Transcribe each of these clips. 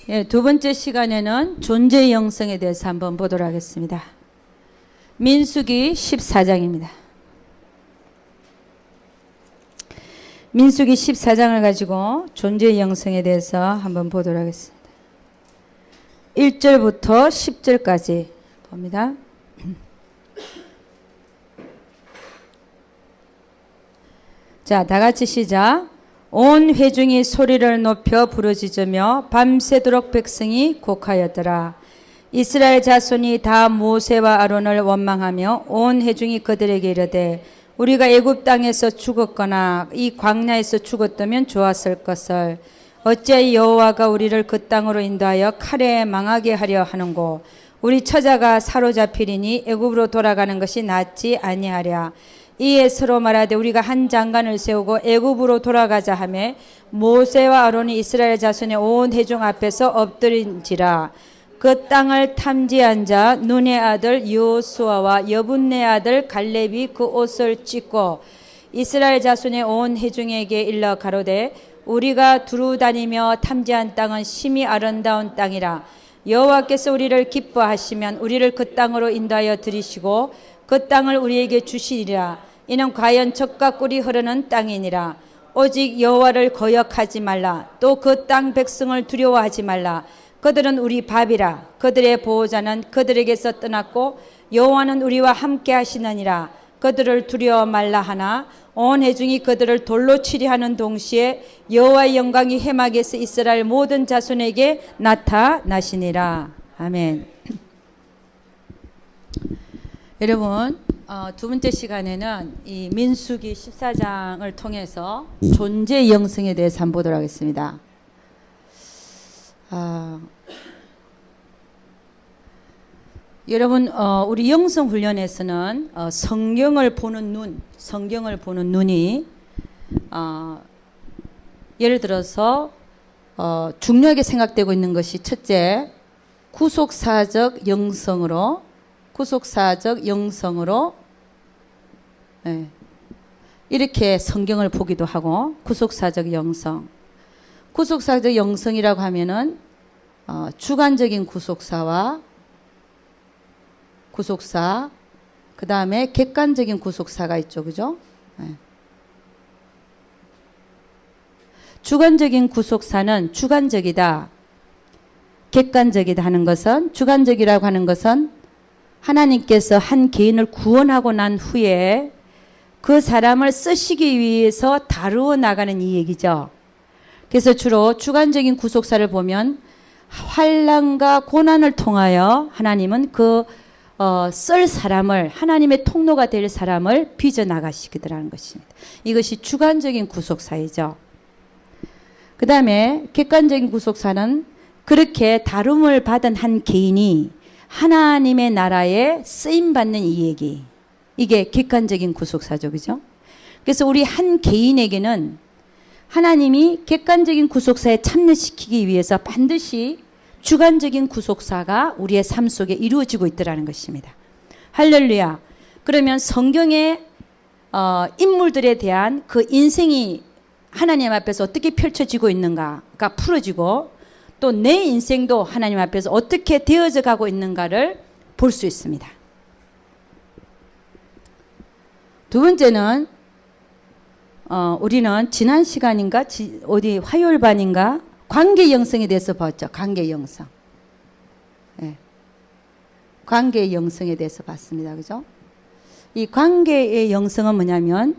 예, 두 번째 시간에는 존재의 영성에 대해서 한번 보도록 하겠습니다. 민수기 14장입니다. 민수기 14장을 가지고 존재의 영성에 대해서 한번 보도록 하겠습니다. 1절부터 10절까지 봅니다. 자, 다 같이 시작. 온 회중이 소리를 높여 부르짖으며 밤새도록 백성이 곡하였더라. 이스라엘 자손이 다 모세와 아론을 원망하며 온 회중이 그들에게 이르되 우리가 애굽 땅에서 죽었거나 이 광야에서 죽었다면 좋았을 것을 어찌하여 여호와가 우리를 그 땅으로 인도하여 칼에 망하게 하려 하는고 우리 처자가 사로잡히리니 애굽으로 돌아가는 것이 낫지 아니하랴. 이에 서로 말하되 우리가 한 장관을 세우고 애굽으로 돌아가자 하며 모세와 아론이 이스라엘 자손의 온 회중 앞에서 엎드린지라. 그 땅을 탐지한 자 눈의 아들 여호수아와 여분네 아들 갈렙이 그 옷을 찢고 이스라엘 자손의 온 회중에게 일러 가로되 우리가 두루 다니며 탐지한 땅은 심히 아름다운 땅이라. 여호와께서 우리를 기뻐하시면 우리를 그 땅으로 인도하여 들이시고 그 땅을 우리에게 주시리라. 이는 과연 젖과 꿀이 흐르는 땅이니라. 오직 여호와를 거역하지 말라. 또 그 땅 백성을 두려워하지 말라. 그들은 우리 밥이라. 그들의 보호자는 그들에게서 떠났고 여호와는 우리와 함께 하시느니라. 그들을 두려워 말라 하나 온 회중이 그들을 돌로 치려 하는 동시에 여호와의 영광이 해막에서 이스라엘 모든 자손에게 나타나시니라. 아멘. 여러분, 두 번째 시간에는 이 민수기 14장을 통해서 존재의 영성에 대해서 한번 보도록 하겠습니다. 여러분, 우리 영성 훈련에서는 성경을 보는 눈이 예를 들어서 중요하게 생각되고 있는 것이 첫째, 구속사적 영성으로 이렇게 성경을 보기도 하고 구속사적 영성이라고 하면은 주관적인 구속사 그 다음에 객관적인 구속사가 있죠, 그죠? 주관적인 구속사는 주관적이다, 객관적이다 하는 것은, 주관적이라고 하는 것은 하나님께서 한 개인을 구원하고 난 후에 그 사람을 쓰시기 위해서 다루어 나가는 이 얘기죠. 그래서 주로 주관적인 구속사를 보면 환난과 고난을 통하여 하나님은 쓸 사람을, 하나님의 통로가 될 사람을 빚어나가시기라는 것입니다. 이것이 주관적인 구속사이죠. 그 다음에 객관적인 구속사는 그렇게 다룸을 받은 한 개인이 하나님의 나라에 쓰임받는 이 얘기. 이게 객관적인 구속사죠, 그죠? 그래서 우리 한 개인에게는 하나님이 객관적인 구속사에 참여시키기 위해서 반드시 주관적인 구속사가 우리의 삶 속에 이루어지고 있더라는 것입니다. 할렐루야. 그러면 성경의 인물들에 대한 그 인생이 하나님 앞에서 어떻게 펼쳐지고 있는가가 풀어지고 또 내 인생도 하나님 앞에서 어떻게 되어져 가고 있는가를 볼 수 있습니다. 두 번째는 우리는 지난 시간인가 어디 화요일 반인가 관계 영성에 대해서 봤죠. 관계 영성. 네. 관계의 영성에 대해서 봤습니다. 그죠? 이 관계의 영성은 뭐냐면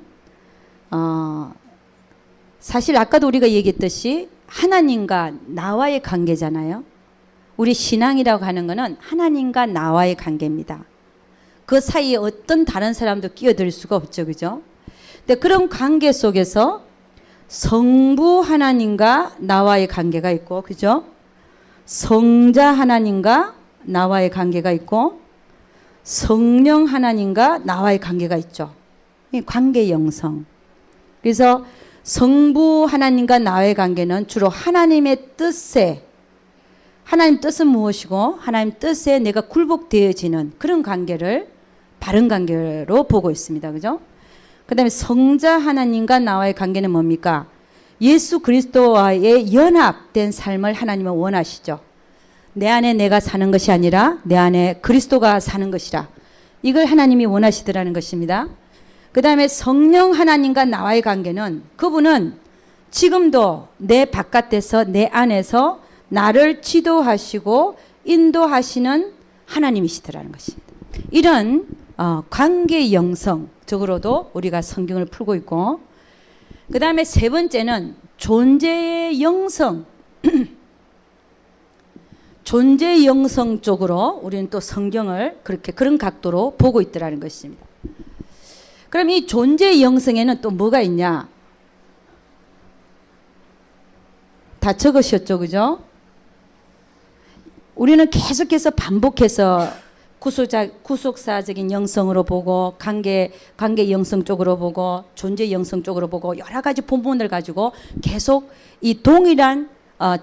사실 아까도 우리가 얘기했듯이 하나님과 나와의 관계잖아요. 우리 신앙이라고 하는 것은 하나님과 나와의 관계입니다. 그 사이에 어떤 다른 사람도 끼어들 수가 없죠. 그죠? 근데 그런 관계 속에서 성부 하나님과 나와의 관계가 있고, 그죠? 성자 하나님과 나와의 관계가 있고, 성령 하나님과 나와의 관계가 있죠. 이 관계 영성. 그래서 성부 하나님과 나와의 관계는 주로 하나님의 뜻에, 하나님 뜻은 무엇이고 하나님 뜻에 내가 굴복되어지는 그런 관계를 바른 관계로 보고 있습니다. 그죠? 그 다음에 성자 하나님과 나와의 관계는 뭡니까? 예수 그리스도와의 연합된 삶을 하나님은 원하시죠. 내 안에 내가 사는 것이 아니라 내 안에 그리스도가 사는 것이라. 이걸 하나님이 원하시더라는 것입니다. 그 다음에 성령 하나님과 나와의 관계는 그분은 지금도 내 바깥에서 내 안에서 나를 지도하시고 인도하시는 하나님이시더라는 것입니다. 이런 관계 영성적으로도 우리가 성경을 풀고 있고, 그 다음에 세 번째는 존재의 영성. 존재의 영성 쪽으로 우리는 또 성경을 그런 각도로 보고 있더라는 것입니다. 그럼 이 존재의 영성에는 또 뭐가 있냐? 다 적으셨죠, 그죠? 우리는 계속해서 반복해서 구속사적인 영성으로 보고 관계 영성 쪽으로 보고 존재 영성 쪽으로 보고 여러 가지 본문을 가지고 계속 이 동일한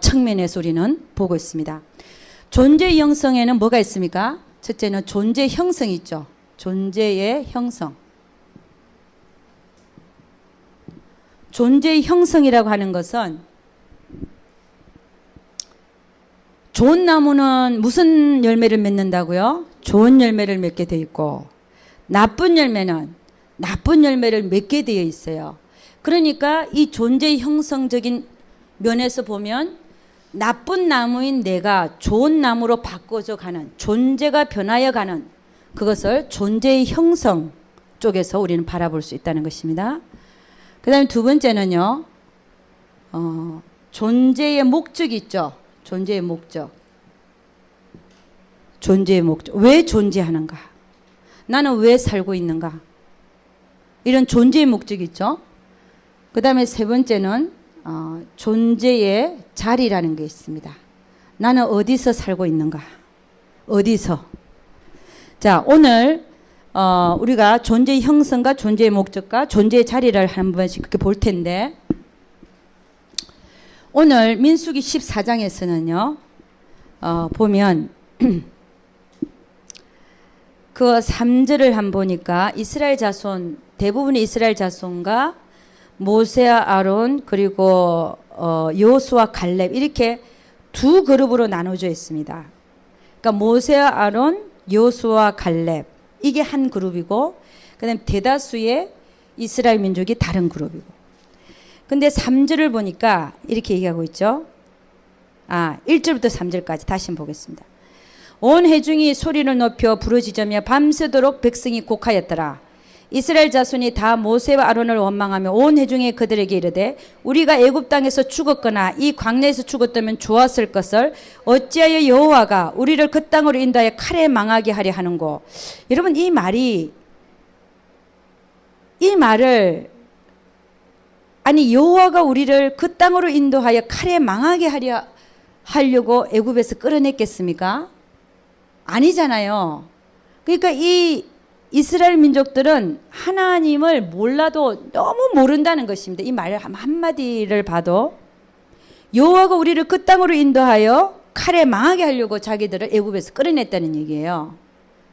측면에서 우리는 보고 있습니다. 존재 영성에는 뭐가 있습니까? 첫째는 존재 형성이 있죠. 존재의 형성. 존재의 형성이라고 하는 것은 좋은 나무는 무슨 열매를 맺는다고요? 좋은 열매를 맺게 되어 있고, 나쁜 열매는 나쁜 열매를 맺게 되어 있어요. 그러니까 이 존재의 형성적인 면에서 보면 나쁜 나무인 내가 좋은 나무로 바꿔져 가는, 존재가 변하여 가는, 그것을 존재의 형성 쪽에서 우리는 바라볼 수 있다는 것입니다. 그 다음에 두 번째는요, 존재의 목적이 있죠. 존재의 목적. 존재의 목적. 왜 존재하는가? 나는 왜 살고 있는가? 이런 존재의 목적이 있죠. 그 다음에 세 번째는 존재의 자리라는 게 있습니다. 나는 어디서 살고 있는가? 어디서? 자, 오늘 우리가 존재의 형성과 존재의 목적과 존재의 자리를 한 번씩 그렇게 볼 텐데, 오늘 민수기 14장에서는요, 보면 그 3절을 한번 보니까 이스라엘 자손, 대부분의 이스라엘 자손과 모세와 아론 그리고 여호수아 갈렙 이렇게 두 그룹으로 나눠져 있습니다. 그러니까 모세와 아론, 여호수아 갈렙 이게 한 그룹이고, 그다음에 대다수의 이스라엘 민족이 다른 그룹이고. 근데 3절을 보니까 이렇게 얘기하고 있죠. 1절부터 3절까지 다시 한번 보겠습니다. 온 회중이 소리를 높여 부르짖으며 밤새도록 백성이 곡하였더라. 이스라엘 자손이 다 모세와 아론을 원망하며 온 회중이 그들에게 이르되 우리가 애굽 땅에서 죽었거나 이 광야에서 죽었다면 좋았을 것을 어찌하여 여호와가 우리를 그 땅으로 인도하여 칼에 망하게 하려 하는고. 여러분, 이 말을 아니 여호와가 우리를 그 땅으로 인도하여 칼에 망하게 하려고 애굽에서 끌어냈겠습니까? 아니잖아요. 그러니까 이 이스라엘 민족들은 하나님을 몰라도 너무 모른다는 것입니다. 이 말 한마디를 봐도 여호와가 우리를 그 땅으로 인도하여 칼에 망하게 하려고 자기들을 애굽에서 끌어냈다는 얘기예요.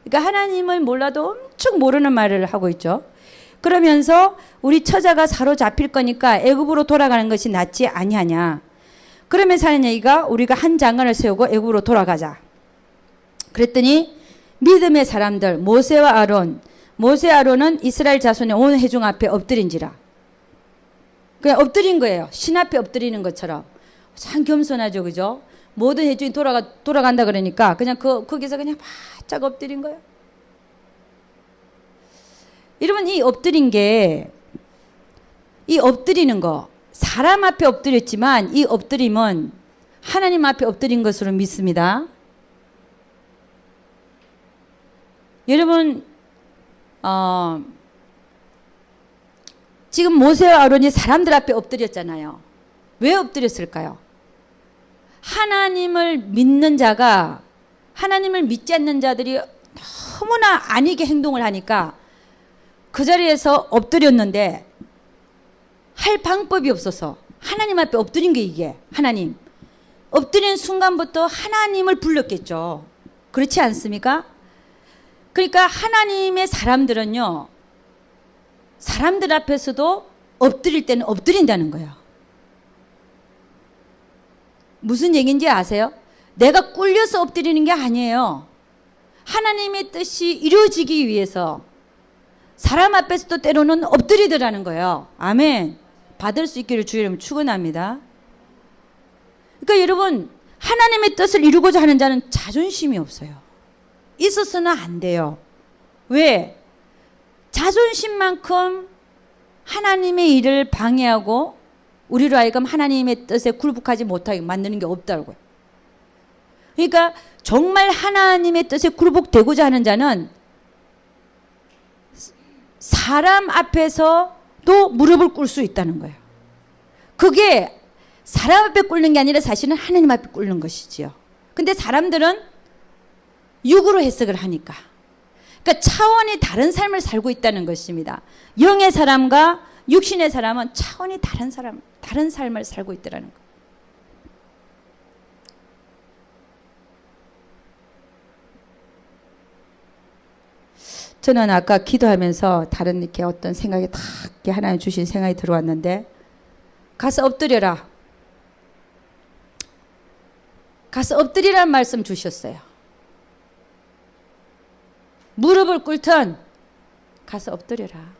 그러니까 하나님을 몰라도 엄청 모르는 말을 하고 있죠. 그러면서 우리 처자가 사로잡힐 거니까 애굽으로 돌아가는 것이 낫지 아니하냐. 그러면서 하는 얘기가 우리가 한 장관을 세우고 애굽으로 돌아가자. 그랬더니 믿음의 사람들 모세와 아론은 이스라엘 자손의 온 회중 앞에 엎드린지라. 그냥 엎드린 거예요. 신 앞에 엎드리는 것처럼. 참 겸손하죠, 그죠? 모든 회중이 돌아간다 그러니까 그냥 거기서 그냥 바짝 엎드린 거예요. 여러분, 이 엎드리는 거, 사람 앞에 엎드렸지만 이 엎드림은 하나님 앞에 엎드린 것으로 믿습니다. 여러분, 지금 모세와 아론이 사람들 앞에 엎드렸잖아요. 왜 엎드렸을까요? 하나님을 믿는 자가 하나님을 믿지 않는 자들이 너무나 아니게 행동을 하니까 그 자리에서 엎드렸는데 할 방법이 없어서 하나님 앞에 엎드린 게 이게 하나님. 엎드린 순간부터 하나님을 불렀겠죠. 그렇지 않습니까? 그러니까 하나님의 사람들은요, 사람들 앞에서도 엎드릴 때는 엎드린다는 거예요. 무슨 얘기인지 아세요? 내가 꿀려서 엎드리는 게 아니에요. 하나님의 뜻이 이루어지기 위해서 사람 앞에서도 때로는 엎드리더라는 거예요. 아멘. 받을 수 있기를 주의 이름으로 축원합니다. 그러니까 여러분, 하나님의 뜻을 이루고자 하는 자는 자존심이 없어요. 있어서는 안 돼요. 왜? 자존심만큼 하나님의 일을 방해하고 우리로 하여금 하나님의 뜻에 굴복하지 못하게 만드는 게 없다고요. 그러니까 정말 하나님의 뜻에 굴복되고자 하는 자는 사람 앞에서도 무릎을 꿇을 수 있다는 거예요. 그게 사람 앞에 꿇는 게 아니라 사실은 하나님 앞에 꿇는 것이지요. 근데 사람들은 육으로 해석을 하니까. 그러니까 차원이 다른 삶을 살고 있다는 것입니다. 영의 사람과 육신의 사람은 차원이 다른 삶을 살고 있다는 거. 저는 아까 기도하면서 다른 이렇게 어떤 생각이 탁 이렇게 하나님 주신 생각이 들어왔는데, 가서 엎드려라. 가서 엎드리란 말씀 주셨어요. 무릎을 꿇든 가서 엎드려라.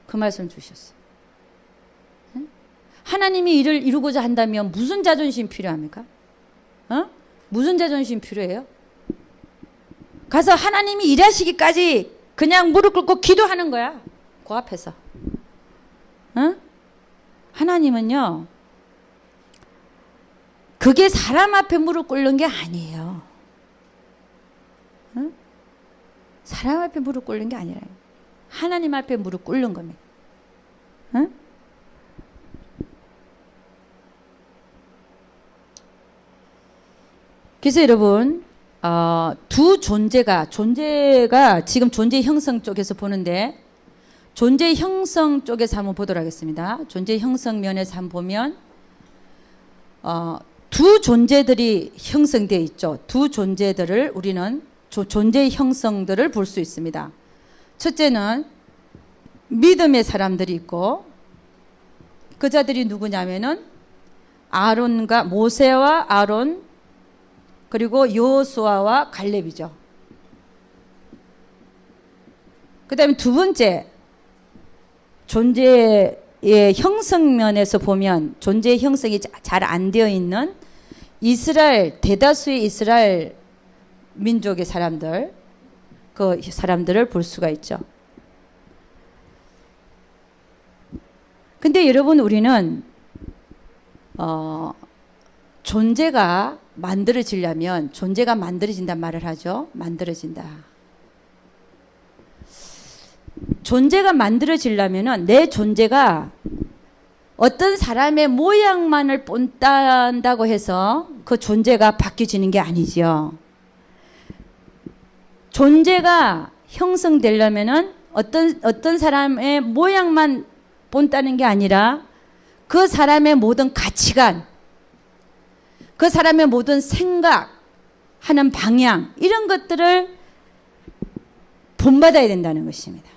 그 말씀 주셨어요. 응? 하나님이 일을 이루고자 한다면 무슨 자존심 필요합니까? 무슨 자존심 필요해요? 가서 하나님이 일하시기까지 그냥 무릎 꿇고 기도하는 거야. 그 앞에서. 하나님은요, 그게 사람 앞에 무릎 꿇는 게 아니에요. 사람 앞에 무릎 꿇는 게 아니라 하나님 앞에 무릎 꿇는 겁니다. 그래서 여러분, 두 존재가 지금 존재 형성 쪽에서 보는데, 존재 형성 쪽에서 한번 보도록 하겠습니다. 존재 형성 면에서 한번 보면 두 존재들이 형성되어 있죠. 두 존재들을 우리는 존재 형성들을 볼 수 있습니다. 첫째는 믿음의 사람들이 있고, 그 자들이 누구냐면은 아론과 모세와 아론, 그리고 여호수아와 갈렙이죠. 그 다음에 두 번째, 존재의 형성면에서 보면 존재의 형성이 잘 안 되어 있는 대다수의 이스라엘 민족의 사람들, 그 사람들을 볼 수가 있죠. 근데 여러분, 우리는 존재가 만들어지려면, 존재가 만들어진단 말을 하죠. 만들어진다. 존재가 만들어지려면은 내 존재가 어떤 사람의 모양만을 본딴다고 해서 그 존재가 바뀌어지는 게 아니지요. 존재가 형성되려면은 어떤 사람의 모양만 본다는 게 아니라 그 사람의 모든 가치관, 그 사람의 모든 생각하는 방향, 이런 것들을 본받아야 된다는 것입니다.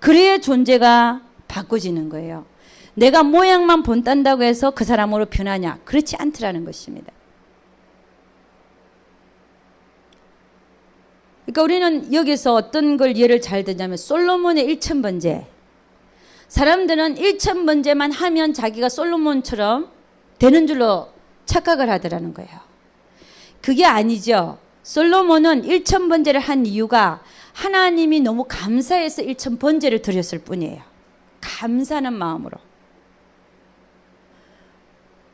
그래야 존재가 바꿔지는 거예요. 내가 모양만 본딴다고 해서 그 사람으로 변하냐? 그렇지 않더라는 것입니다. 그러니까 우리는 여기서 어떤 걸 예를 잘 들자면 솔로몬의 1000번째. 사람들은 1000번째만 하면 자기가 솔로몬처럼 되는 줄로 착각을 하더라는 거예요. 그게 아니죠. 솔로몬은 1000번째를 한 이유가 하나님이 너무 감사해서 1000번째를 드렸을 뿐이에요. 감사하는 마음으로.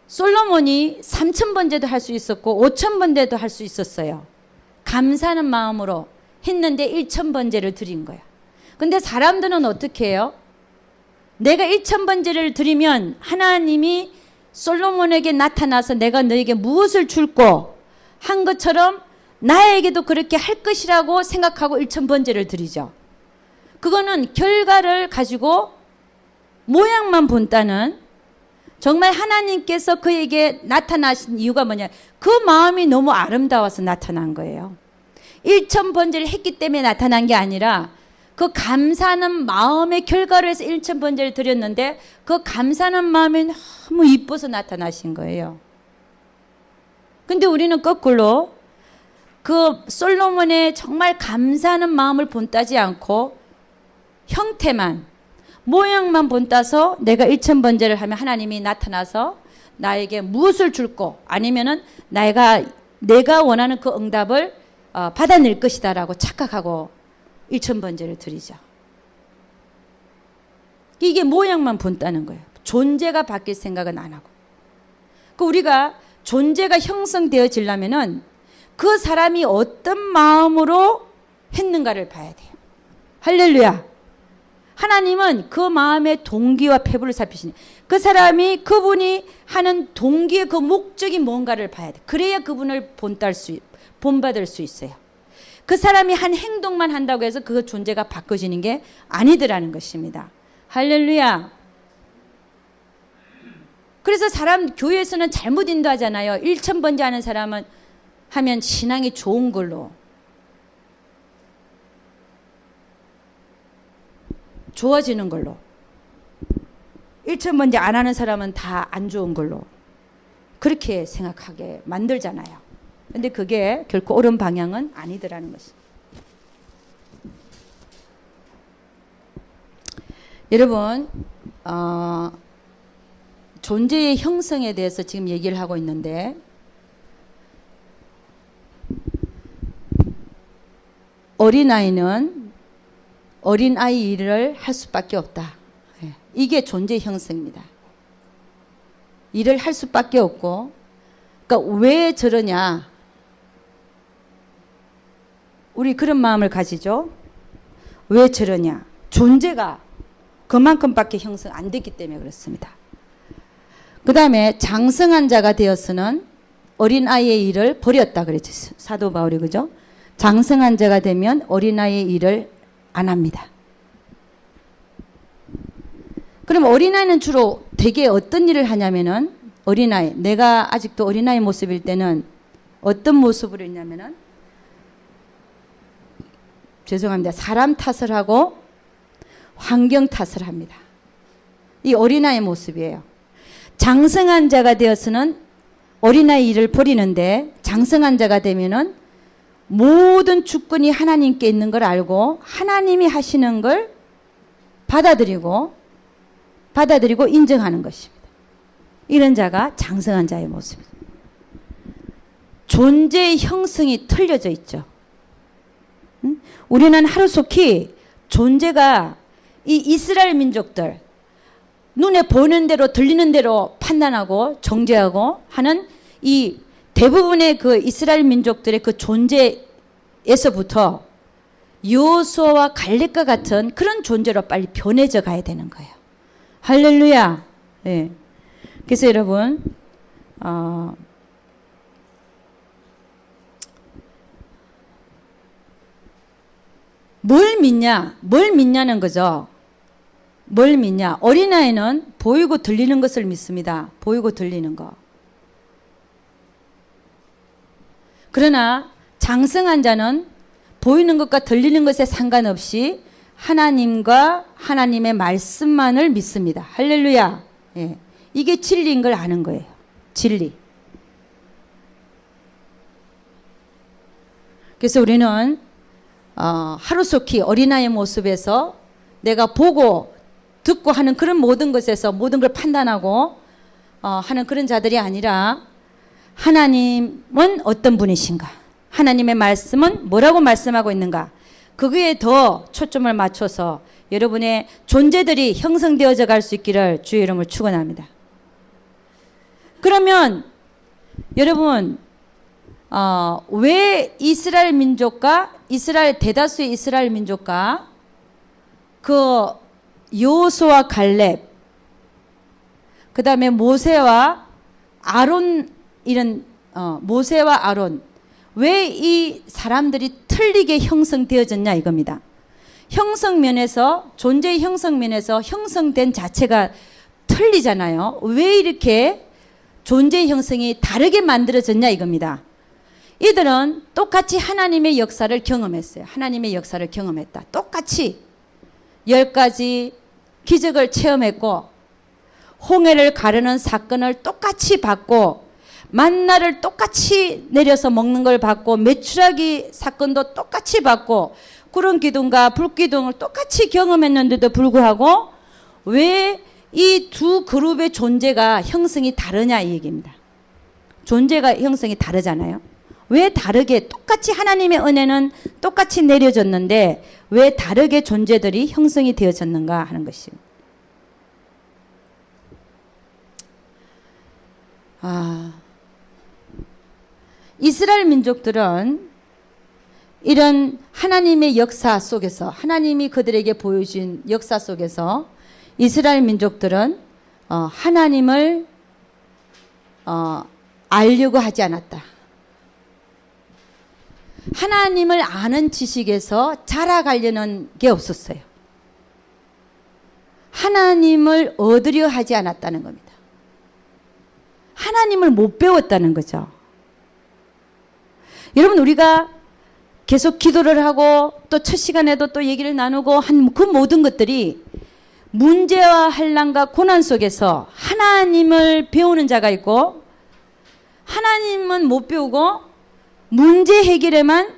솔로몬이 3000번째도 할 수 있었고 5000번째도 할 수 있었어요. 감사하는 마음으로 했는데 1000번째를 드린 거야. 근데 사람들은 어떻게 해요? 내가 1000번째를 드리면 하나님이 솔로몬에게 나타나서 내가 너에게 무엇을 줄고 한 것처럼 나에게도 그렇게 할 것이라고 생각하고 1000번째를 드리죠. 그거는 결과를 가지고 모양만 본다는, 정말 하나님께서 그에게 나타나신 이유가 뭐냐, 그 마음이 너무 아름다워서 나타난 거예요. 1000번째를 했기 때문에 나타난 게 아니라 그 감사하는 마음의 결과로 해서 일천번제를 드렸는데 그 감사하는 마음이 너무 이뻐서 나타나신 거예요. 근데 우리는 거꾸로 그 솔로몬의 정말 감사하는 마음을 본따지 않고 형태만, 모양만 본따서 내가 일천번제를 하면 하나님이 나타나서 나에게 무엇을 줄고 아니면은 내가 원하는 그 응답을 받아낼 것이다라고 착각하고 일천번제를 드리죠. 이게 모양만 본다는 거예요. 존재가 바뀔 생각은 안 하고. 그 우리가 존재가 형성되어지려면은 그 사람이 어떤 마음으로 했는가를 봐야 돼요. 할렐루야. 하나님은 그 마음의 동기와 패부를 살피시니 그 사람이 그분이 하는 동기의 그 목적이 뭔가를 봐야 돼. 그래야 그분을 본받을 수 있어요. 그 사람이 한 행동만 한다고 해서 그 존재가 바꿔지는 게 아니더라는 것입니다. 할렐루야. 그래서 교회에서는 잘못 인도하잖아요. 일천번제 하는 사람은 하면 신앙이 좋은 걸로, 좋아지는 걸로, 일천번제 안 하는 사람은 다 안 좋은 걸로 그렇게 생각하게 만들잖아요. 근데 그게 결코 옳은 방향은 아니더라는 것입니다. 여러분, 존재의 형성에 대해서 지금 얘기를 하고 있는데 어린아이는 어린아이 일을 할 수밖에 없다. 이게 존재의 형성입니다. 일을 할 수밖에 없고, 그러니까 왜 저러냐? 우리 그런 마음을 가지죠. 왜 저러냐? 존재가 그만큼밖에 형성 안 됐기 때문에 그렇습니다. 그 다음에 장성한 자가 되어서는 어린아이의 일을 버렸다 그랬죠. 사도 바울이, 그죠? 장성한 자가 되면 어린아이의 일을 안 합니다. 그럼 어린아이는 주로 되게 어떤 일을 하냐면은 어린아이, 내가 아직도 어린아이 모습일 때는 어떤 모습으로 있냐면은 죄송합니다. 사람 탓을 하고 환경 탓을 합니다. 이 어린아이의 모습이에요. 장성한 자가 되어서는 어린아이 일을 버리는데 장성한 자가 되면은 모든 주권이 하나님께 있는 걸 알고 하나님이 하시는 걸 받아들이고 인정하는 것입니다. 이런 자가 장성한 자의 모습입니다. 존재의 형성이 틀려져 있죠. 우리는 하루속히 존재가 이 이스라엘 민족들 눈에 보이는 대로 들리는 대로 판단하고 정죄하고 하는 이 대부분의 그 이스라엘 민족들의 그 존재에서부터 여호수아와 갈렙과 같은 그런 존재로 빨리 변해져 가야 되는 거예요. 할렐루야. 네. 그래서 여러분, 뭘 믿냐는 거죠. 뭘 믿냐? 어린아이는 보이고 들리는 것을 믿습니다. 보이고 들리는 거. 그러나 장성한 자는 보이는 것과 들리는 것에 상관없이 하나님과 하나님의 말씀만을 믿습니다. 할렐루야. 예. 이게 진리인 걸 아는 거예요. 진리. 그래서 우리는 하루속히 어린아이의 모습에서 내가 보고 듣고 하는 그런 모든 것에서 모든 걸 판단하고 하는 그런 자들이 아니라 하나님은 어떤 분이신가? 하나님의 말씀은 뭐라고 말씀하고 있는가? 거기에 더 초점을 맞춰서 여러분의 존재들이 형성되어져 갈 수 있기를 주의 이름으로 축원합니다. 그러면 여러분 왜 이스라엘 민족과 대다수의 이스라엘 민족과 그 여호수아 갈렙 그 다음에 모세와 아론 이런 모세와 아론 왜 이 사람들이 틀리게 형성되어졌냐 이겁니다. 형성면에서 존재의 형성면에서 형성된 자체가 틀리잖아요. 왜 이렇게 존재의 형성이 다르게 만들어졌냐 이겁니다. 이들은 똑같이 하나님의 역사를 경험했어요. 하나님의 역사를 경험했다. 똑같이 10가지 기적을 체험했고 홍해를 가르는 사건을 똑같이 받고 만나를 똑같이 내려서 먹는 걸 받고 메추라기 사건도 똑같이 받고 구름 기둥과 불 기둥을 똑같이 경험했는데도 불구하고 왜 이 두 그룹의 존재가 형성이 다르냐 이 얘기입니다. 존재가 형성이 다르잖아요. 왜 다르게 똑같이 하나님의 은혜는 똑같이 내려졌는데 왜 다르게 존재들이 형성이 되어졌는가 하는 것입니다. 이스라엘 민족들은 이런 하나님의 역사 속에서 하나님이 그들에게 보여준 역사 속에서 이스라엘 민족들은 하나님을 알려고 하지 않았다. 하나님을 아는 지식에서 자라가려는 게 없었어요. 하나님을 얻으려 하지 않았다는 겁니다. 하나님을 못 배웠다는 거죠. 여러분 우리가 계속 기도를 하고 또 첫 시간에도 또 얘기를 나누고 한 그 모든 것들이 문제와 환난과 고난 속에서 하나님을 배우는 자가 있고 하나님은 못 배우고 문제 해결에만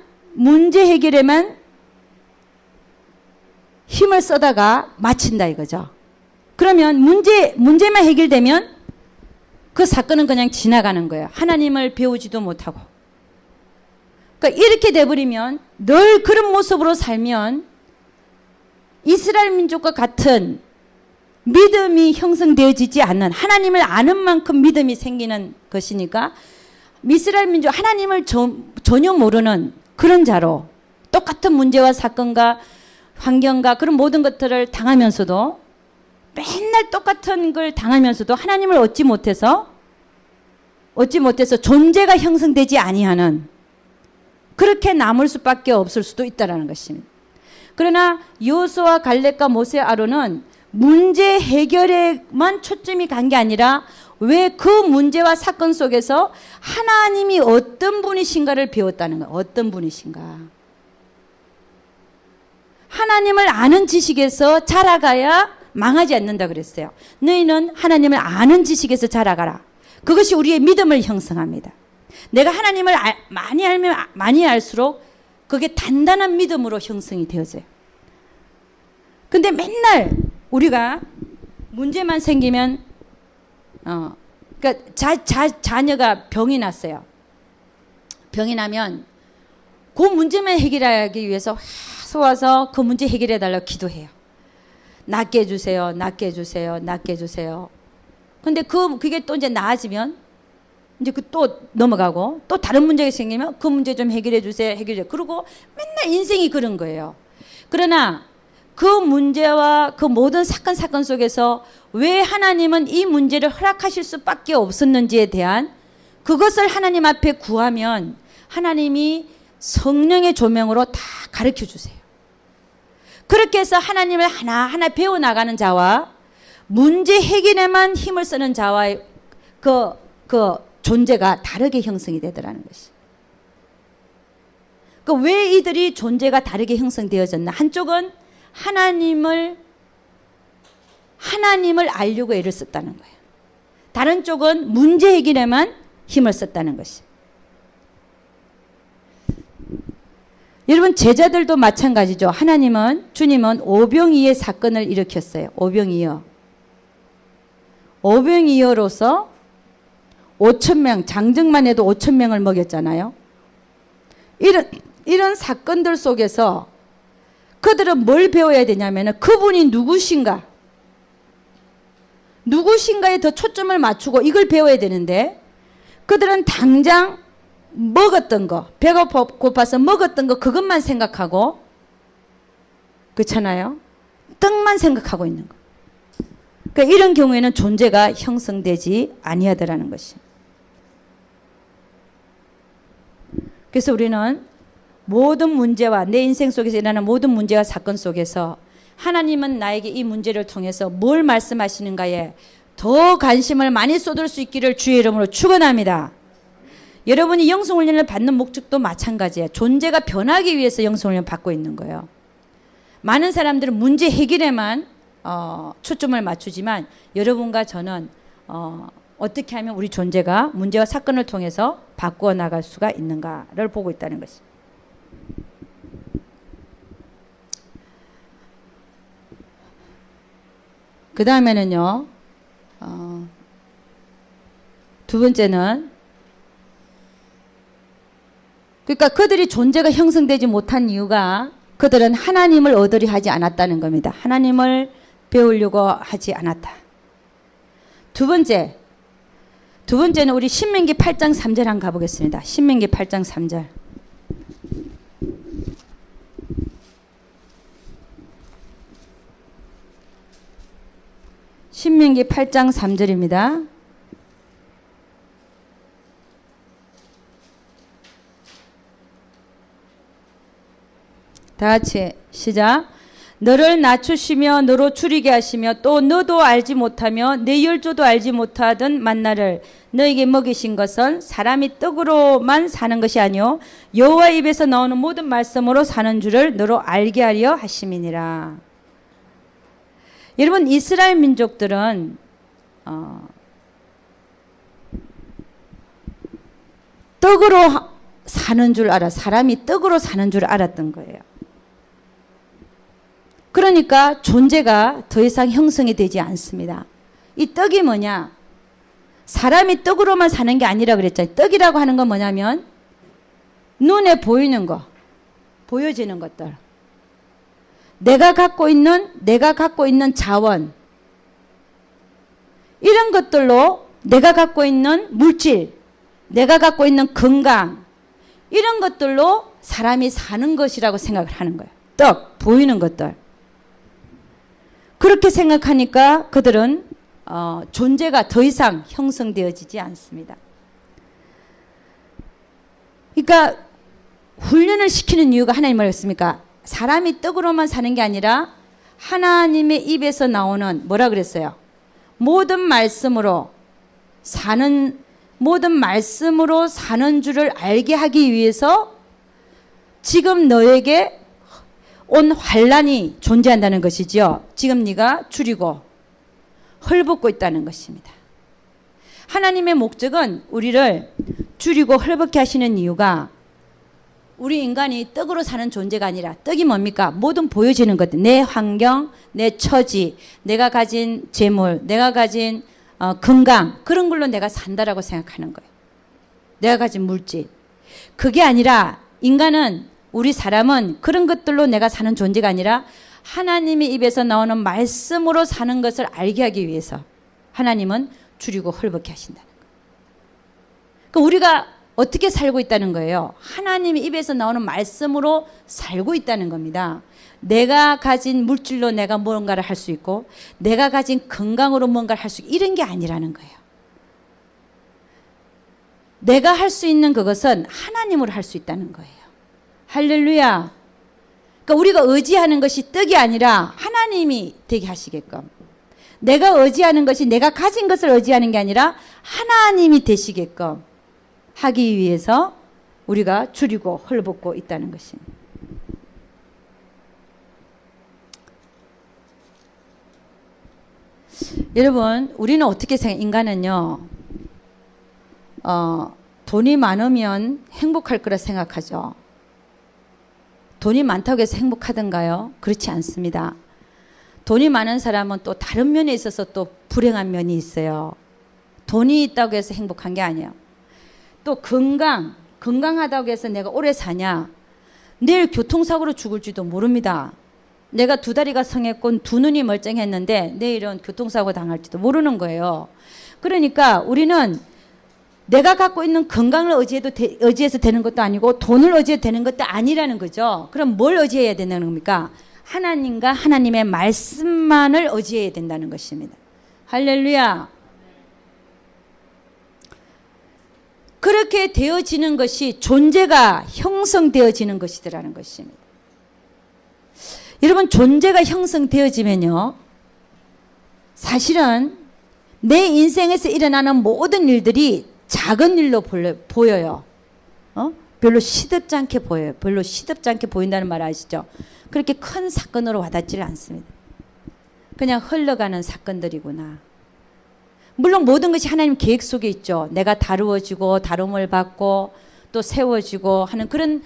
힘을 써다가 마친다 이거죠. 그러면 문제만 해결되면 그 사건은 그냥 지나가는 거예요. 하나님을 배우지도 못하고. 그러니까 이렇게 돼버리면 늘 그런 모습으로 살면 이스라엘 민족과 같은 믿음이 형성되어지지 않는 하나님을 아는 만큼 믿음이 생기는 것이니까 이스라엘 민족 하나님을 전혀 모르는 그런 자로 똑같은 문제와 사건과 환경과 그런 모든 것들을 당하면서도 맨날 똑같은 걸 당하면서도 하나님을 얻지 못해서 존재가 형성되지 아니하는 그렇게 남을 수밖에 없을 수도 있다는 것입니다. 그러나 여호수아 갈렙과 모세 아론은 문제 해결에만 초점이 간 게 아니라 왜 그 문제와 사건 속에서 하나님이 어떤 분이신가를 배웠다는 거예요. 어떤 분이신가. 하나님을 아는 지식에서 자라가야 망하지 않는다 그랬어요. 너희는 하나님을 아는 지식에서 자라가라. 그것이 우리의 믿음을 형성합니다. 내가 하나님을 많이 알면 많이 알수록 그게 단단한 믿음으로 형성이 되어져요. 근데 맨날 우리가 문제만 생기면 그러니까 자녀가 병이 났어요. 병이 나면 그 문제만 해결하기 위해서 와서 그 문제 해결해 달라고 기도해요. 낫게 해주세요. 낫게 해주세요. 낫게 해주세요. 근데 그게 또 이제 나아지면 이제 또 넘어가고 또 다른 문제가 생기면 그 문제 좀 해결해 주세요. 해결해 주세요. 그리고 맨날 인생이 그런 거예요. 그러나 그 문제와 그 모든 사건 속에서 왜 하나님은 이 문제를 허락하실 수밖에 없었는지에 대한 그것을 하나님 앞에 구하면 하나님이 성령의 조명으로 다 가르쳐 주세요. 그렇게 해서 하나님을 하나하나 배워나가는 자와 문제 해결에만 힘을 쓰는 자와의 그 존재가 다르게 형성이 되더라는 것이. 왜 이들이 존재가 다르게 형성되어졌나? 한쪽은 하나님을 알려고 애를 썼다는 거예요. 다른 쪽은 문제 해결에만 힘을 썼다는 것이. 여러분 제자들도 마찬가지죠. 주님은 오병이의 사건을 일으켰어요. 오병이어로서 5,000명, 장정만 해도 5,000명을 먹였잖아요. 이런 사건들 속에서 그들은 뭘 배워야 되냐면 그분이 누구신가에 더 초점을 맞추고 이걸 배워야 되는데 그들은 당장 먹었던 거, 배가 고파서 먹었던 거 그것만 생각하고 그렇잖아요. 떡만 생각하고 있는 거. 그러니까 이런 경우에는 존재가 형성되지 아니하더라는 것이. 그래서 우리는 모든 문제와 내 인생 속에서 일어나는 모든 문제와 사건 속에서 하나님은 나에게 이 문제를 통해서 뭘 말씀하시는가에 더 관심을 많이 쏟을 수 있기를 주의 이름으로 축원합니다. 여러분이 영성훈련을 받는 목적도 마찬가지예요. 존재가 변하기 위해서 영성훈련을 받고 있는 거예요. 많은 사람들은 문제 해결에만 초점을 맞추지만 여러분과 저는 어떻게 하면 우리 존재가 문제와 사건을 통해서 바꾸어 나갈 수가 있는가를 보고 있다는 것입니다. 그 다음에는요, 두 번째는, 그러니까 그들이 존재가 형성되지 못한 이유가 그들은 하나님을 얻으려 하지 않았다는 겁니다. 하나님을 배우려고 하지 않았다. 두 번째는 우리 신명기 8장 3절 한번 가보겠습니다. 신명기 8장 3절. 신명기 8장 3절입니다. 다 같이 시작. 너를 낮추시며 너로 줄이게 하시며 또 너도 알지 못하며 내 열조도 알지 못하던 만나를 너에게 먹이신 것은 사람이 떡으로만 사는 것이 아니요 여호와 입에서 나오는 모든 말씀으로 사는 줄을 너로 알게 하려 하심이니라. 여러분, 이스라엘 민족들은 떡으로 사는 줄 알아. 사람이 떡으로 사는 줄 알았던 거예요. 그러니까 존재가 더 이상 형성이 되지 않습니다. 이 떡이 뭐냐? 사람이 떡으로만 사는 게 아니라 그랬잖아요. 떡이라고 하는 건 뭐냐면 눈에 보이는 거, 보여지는 것들. 내가 갖고 있는 자원, 이런 것들로 내가 갖고 있는 물질, 내가 갖고 있는 건강, 이런 것들로 사람이 사는 것이라고 생각을 하는 거예요. 떡, 보이는 것들. 그렇게 생각하니까 그들은 존재가 더 이상 형성되어지지 않습니다. 그러니까 훈련을 시키는 이유가 하나님 뭐였습니까? 사람이 떡으로만 사는 게 아니라 하나님의 입에서 나오는 뭐라 그랬어요? 모든 말씀으로 사는 줄을 알게 하기 위해서 지금 너에게 온 환란이 존재한다는 것이지요. 지금 네가 줄이고 헐벗고 있다는 것입니다. 하나님의 목적은 우리를 줄이고 헐벗게 하시는 이유가 우리 인간이 떡으로 사는 존재가 아니라 떡이 뭡니까? 모든 보여지는 것들, 내 환경, 내 처지, 내가 가진 재물, 내가 가진 건강, 그런 걸로 내가 산다라고 생각하는 거예요. 내가 가진 물질. 그게 아니라 인간은, 우리 사람은 그런 것들로 내가 사는 존재가 아니라 하나님의 입에서 나오는 말씀으로 사는 것을 알게 하기 위해서 하나님은 줄이고 헐벗게 하신다는 거예요. 그러니까 우리가 어떻게 살고 있다는 거예요? 하나님의 입에서 나오는 말씀으로 살고 있다는 겁니다. 내가 가진 물질로 내가 뭔가를 할 수 있고 내가 가진 건강으로 뭔가를 할 수 있고 이런 게 아니라는 거예요. 내가 할 수 있는 그것은 하나님으로 할 수 있다는 거예요. 할렐루야. 그러니까 우리가 의지하는 것이 떡이 아니라 하나님이 되게 하시게끔, 내가 의지하는 것이 내가 가진 것을 의지하는 게 아니라 하나님이 되시게끔 하기 위해서 우리가 줄이고 헐벗고 있다는 것입니다. 여러분, 우리는 어떻게 생각해요? 인간은요, 돈이 많으면 행복할 거라 생각하죠. 돈이 많다고 해서 행복하던가요? 그렇지 않습니다. 돈이 많은 사람은 또 다른 면에 있어서 또 불행한 면이 있어요. 돈이 있다고 해서 행복한 게 아니에요. 또 건강하다고 해서 내가 오래 사냐? 내일 교통사고로 죽을지도 모릅니다. 내가 두 다리가 성했고 두 눈이 멀쩡했는데 내일은 교통사고 당할지도 모르는 거예요. 그러니까 우리는 내가 갖고 있는 건강을 의지해서 되는 것도 아니고 돈을 의지해서 되는 것도 아니라는 거죠. 그럼 뭘 의지해야 된다는 겁니까? 하나님과 하나님의 말씀만을 의지해야 된다는 것입니다. 할렐루야. 그렇게 되어지는 것이 존재가 형성되어지는 것이더라는 것입니다. 여러분, 존재가 형성되어지면요, 사실은 내 인생에서 일어나는 모든 일들이 작은 일로 보여요. 별로 시덥지 않게 보여요. 별로 시덥지 않게 보인다는 말 아시죠? 그렇게 큰 사건으로 와닿지를 않습니다. 그냥 흘러가는 사건들이구나. 물론 모든 것이 하나님 계획 속에 있죠. 내가 다루어지고 다rum을 받고 또 세워지고 하는 그런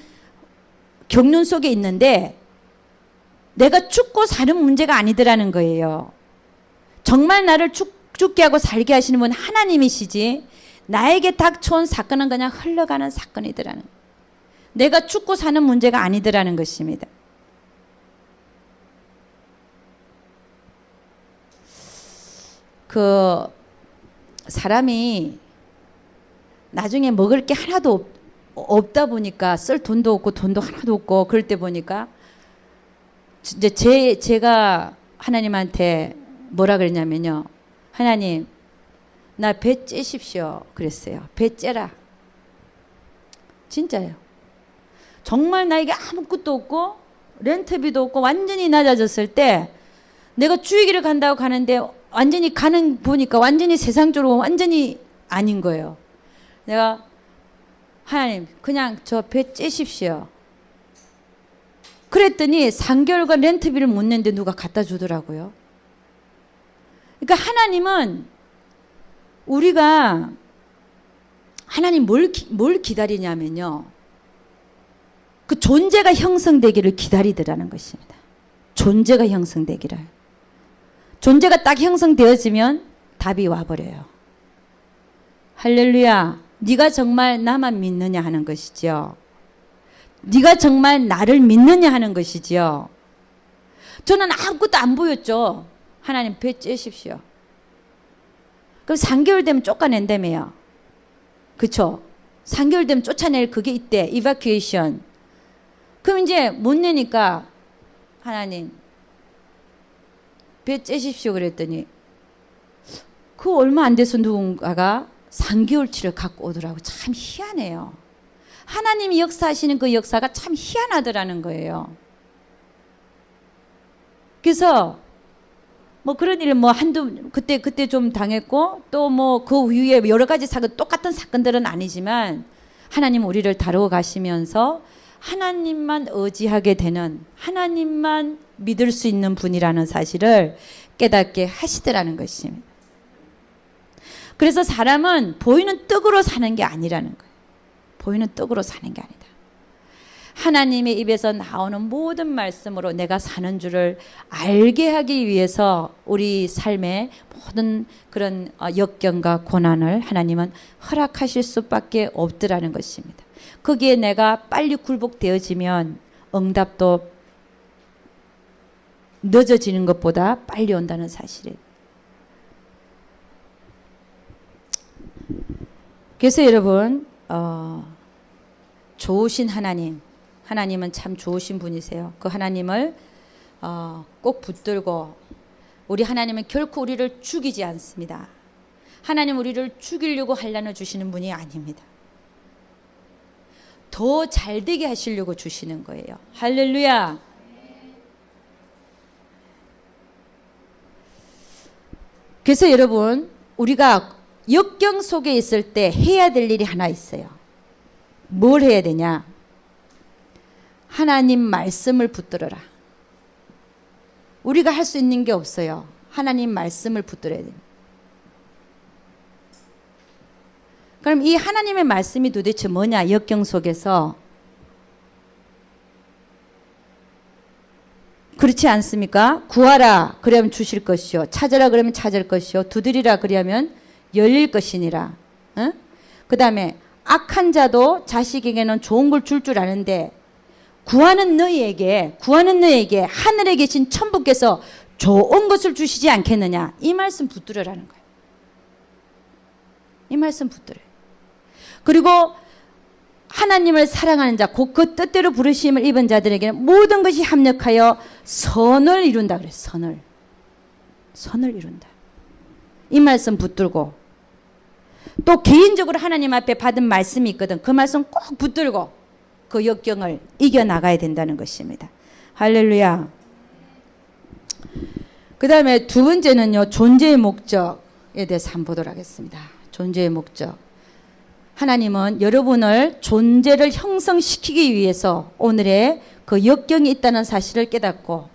경륜 속에 있는데 내가 죽고 사는 문제가 아니더라는 거예요. 정말 나를 죽게 하고 살게 하시는 분 하나님이시지 나에게 닥쳐온 사건은 그냥 흘러가는 사건이더라는 거예요. 내가 죽고 사는 문제가 아니더라는 것입니다. 사람이 나중에 먹을 게 하나도 없다 보니까 쓸 돈도 없고 돈도 하나도 없고 그럴 때 보니까 이제 제가 하나님한테 뭐라 그랬냐면요. 하나님, 나 배 째십시오. 그랬어요. 배 째라. 진짜요. 정말 나에게 아무것도 없고 렌트비도 없고 완전히 낮아졌을 때 내가 주의기를 간다고 가는데 완전히 가는 보니까 완전히 세상적으로 완전히 아닌 거예요. 내가 하나님 그냥 저 배 째십시오. 그랬더니 3개월간 렌트비를 못 냈는데 누가 갖다 주더라고요. 그러니까 하나님은 우리가 하나님 뭘 기다리냐면요. 그 존재가 형성되기를 기다리더라는 것입니다. 존재가 형성되기를. 존재가 딱 형성되어지면 답이 와버려요. 할렐루야. 네가 정말 나만 믿느냐 하는 것이죠. 네가 정말 나를 믿느냐 하는 것이죠. 저는 아무것도 안 보였죠. 하나님 배 째십시오. 그럼 3개월 되면 쫓아낸다며요. 그쵸? 3개월 되면 쫓아낼 그게 있대. 이바큐에이션. 그럼 이제 못 내니까 하나님 배 째십시오 그랬더니 그 얼마 안 돼서 누군가가 3개월치를 갖고 오더라고. 참 희한해요. 하나님이 역사하시는 그 역사가 참 희한하더라는 거예요. 그래서 뭐 그런 일 뭐 그때 좀 당했고 또 뭐 그 후에 여러 가지 사건 똑같은 사건들은 아니지만 하나님 우리를 다루어 가시면서 하나님만 의지하게 되는 하나님만 믿을 수 있는 분이라는 사실을 깨닫게 하시더라는 것입니다. 그래서 사람은 보이는 떡으로 사는 게 아니라는 거예요. 보이는 떡으로 사는 게 아니다. 하나님의 입에서 나오는 모든 말씀으로 내가 사는 줄을 알게 하기 위해서 우리 삶의 모든 그런 역경과 고난을 하나님은 허락하실 수밖에 없더라는 것입니다. 거기에 내가 빨리 굴복되어지면 응답도 늦어지는 것보다 빨리 온다는 사실이에요. 그래서 여러분 좋으신 하나님은 참 좋으신 분이세요. 그 하나님을 꼭 붙들고 우리 하나님은 결코 우리를 죽이지 않습니다. 하나님 우리를 죽이려고 하려는 주시는 분이 아닙니다. 더 잘되게 하시려고 주시는 거예요. 할렐루야. 그래서 여러분 우리가 역경 속에 있을 때 해야 될 일이 하나 있어요. 뭘 해야 되냐? 하나님 말씀을 붙들어라. 우리가 할 수 있는 게 없어요. 하나님 말씀을 붙들어야 됩니다. 그럼 이 하나님의 말씀이 도대체 뭐냐? 역경 속에서. 그렇지 않습니까? 구하라 그러면 주실 것이요. 찾으라 그러면 찾을 것이요. 두드리라 그러면 열릴 것이니라. 그 다음에 악한 자도 자식에게는 좋은 걸 줄 줄 아는데 구하는 너희에게 하늘에 계신 천부께서 좋은 것을 주시지 않겠느냐. 이 말씀 붙들으라는 거예요. 이 말씀 붙들어요. 그리고 하나님을 사랑하는 자, 곧 그 뜻대로 부르심을 입은 자들에게는 모든 것이 합력하여 선을 이룬다 그랬어요. 선을 이룬다. 이 말씀 붙들고 또 개인적으로 하나님 앞에 받은 말씀이 있거든. 그 말씀 꼭 붙들고 그 역경을 이겨나가야 된다는 것입니다. 할렐루야. 그 다음에 두 번째는요. 존재의 목적에 대해서 한번 보도록 하겠습니다. 존재의 목적. 하나님은 여러분을 존재를 형성시키기 위해서 오늘의 그 역경이 있다는 사실을 깨닫고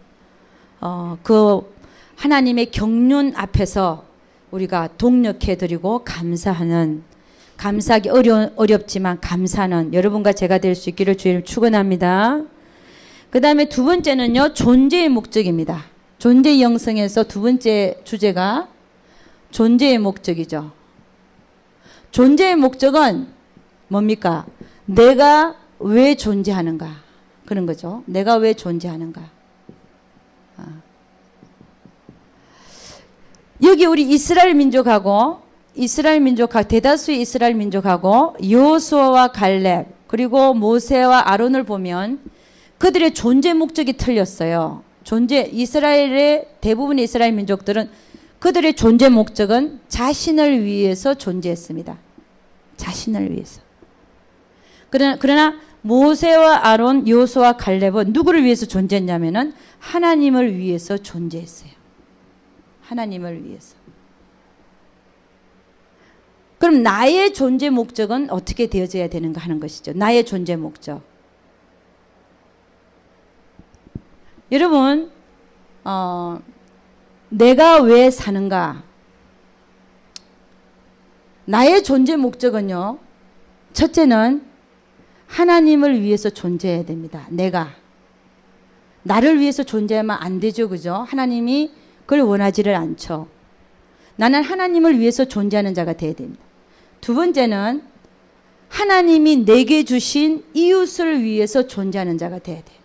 그 하나님의 경륜 앞에서 우리가 동력해드리고 감사하기 어렵지만 감사하는 여러분과 제가 될 수 있기를 주님 축원합니다. 그 다음에 두 번째는요, 존재의 목적입니다. 존재 영성에서 두 번째 주제가 존재의 목적이죠. 존재의 목적은 뭡니까? 내가 왜 존재하는가? 그런 거죠. 내가 왜 존재하는가? 여기 우리 이스라엘 민족하고 대다수의 이스라엘 민족하고 여호수아와 갈렙 그리고 모세와 아론을 보면 그들의 존재 목적이 틀렸어요. 이스라엘의 대부분의 이스라엘 민족들은 그들의 존재 목적은 자신을 위해서 존재했습니다. 자신을 위해서. 그러나 모세와 아론, 여호수아와 갈렙은 누구를 위해서 존재했냐면은 하나님을 위해서 존재했어요. 하나님을 위해서. 그럼 나의 존재 목적은 어떻게 되어져야 되는가 하는 것이죠. 나의 존재 목적. 여러분, 내가 왜 사는가? 나의 존재 목적은요, 첫째는 하나님을 위해서 존재해야 됩니다. 나를 위해서 존재하면 안 되죠. 그죠? 하나님이 그걸 원하지를 않죠. 나는 하나님을 위해서 존재하는 자가 되어야 됩니다. 두 번째는 하나님이 내게 주신 이웃을 위해서 존재하는 자가 되어야 돼요.